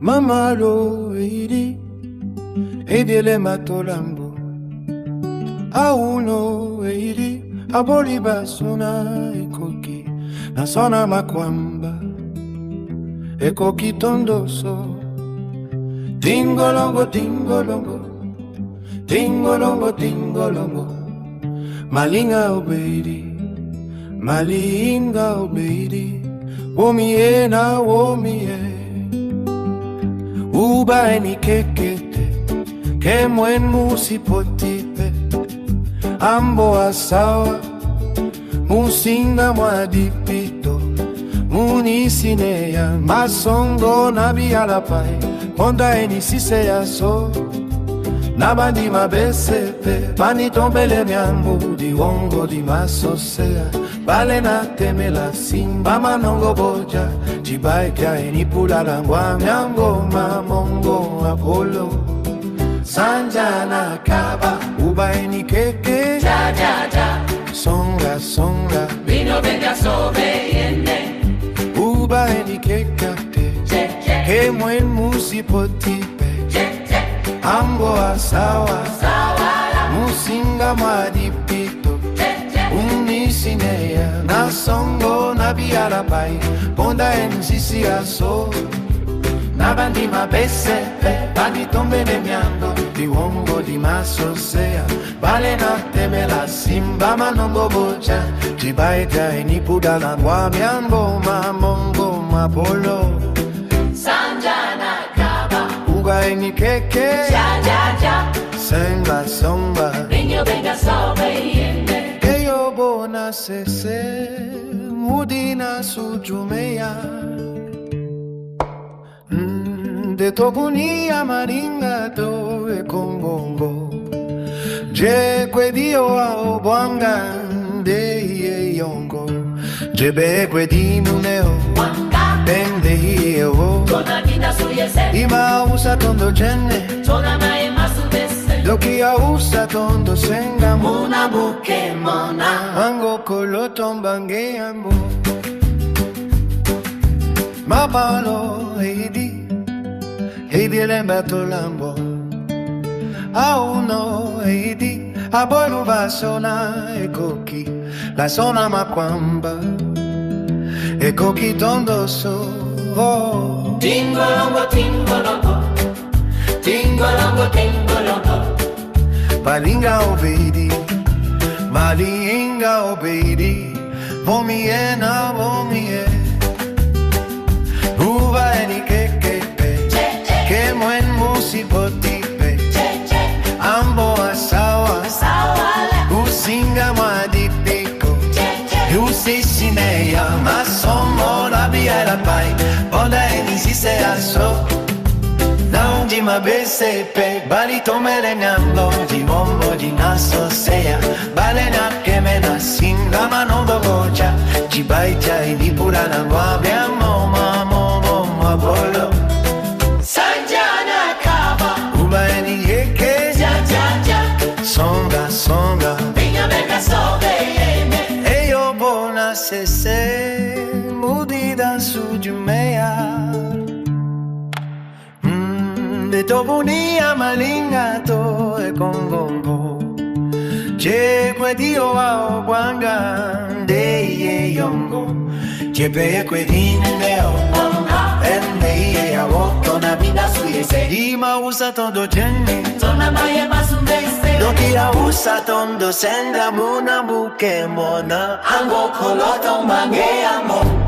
Mamalo eidi Ediele matolambo Auno eidi Aboliba sona ekoki Nasona makwamba Ekoki tondoso Dingolongo dingolongo Dingolongo dingolongo Malinga obeidi Malinga obeidi Womie na womie Uba eni kekete Kemwen musipotipe Ambo asawa Musinga mwadipito Munisineya Masongo nabialapai Ponda eni siseya so Nabandi mabesepe Bani tombele miambu Di wongo di masosea Bale na temela simba manongo boja Jibaika eni pula langwa Miango mamongo apolo Sanjana kaba Uba eni keke Ja ja ja Songa songa Vino venga sobre yende Uba eni kekate Je je Kemwen musipotipe Je je Ambo asawa Sawala Musinga madipito Je je Unisineya Nasongo nabialapai Ponda enzisi aso Nabandi mabesepe Bani tombele miando Di wongo di masosea Bale na temela simba manongo bocha Jibaita eni pudala ngwa miambo mamongo mapolo Sanjana kaba Uga eni keke Ja ja ja Senga somba Vino venga sobre yende Eyo bona sese Mudina sujumeya De tokunia maringa to e kongongo Je kwedio ao bwanga de ye yongo Je be kwedi muneo Wanga Bende hiye o Tona vida suyese Ima usa tondo jene Tona mae masubese Doki a usa tondo senga Muna buke mona Mango kolo tombange ambo Mapalo eidi Eidi lembato lambo Auno eidi Abolu basona ekoki La sona makwamba Ekoki tondoso oh. Tingolongo tingolongo Tingolongo tingolongo Balinga obeidi Malinga obeidi Vomie na vomie Uva eni kekepe Kemwen musipotipe Ambo asawa Usinga mwadipiko Usisineya Masomo labiela pai Ponda eni sise aso Naundi mabesepe Bali tomele nyambo Di wombo di nasosea Bale na kemena singa manombo bocha Jibaita eni pura na wabiamo Mamomo mabolo Sanjana kaba Uba eni yeke Ja ja ja Songa songa Vino venga sobre yende Eyo bona sese Mudida sujumeya De tobunia malinga to e kongongo Je kwedio ao bwanga De ye yongo Je be kwedine leo Wanga Ende ye awoto Tona vida suyese Ima usa tondo jene Tona mae masubese Doki a usa tondo senga muna buke mona Ango koloto mange amo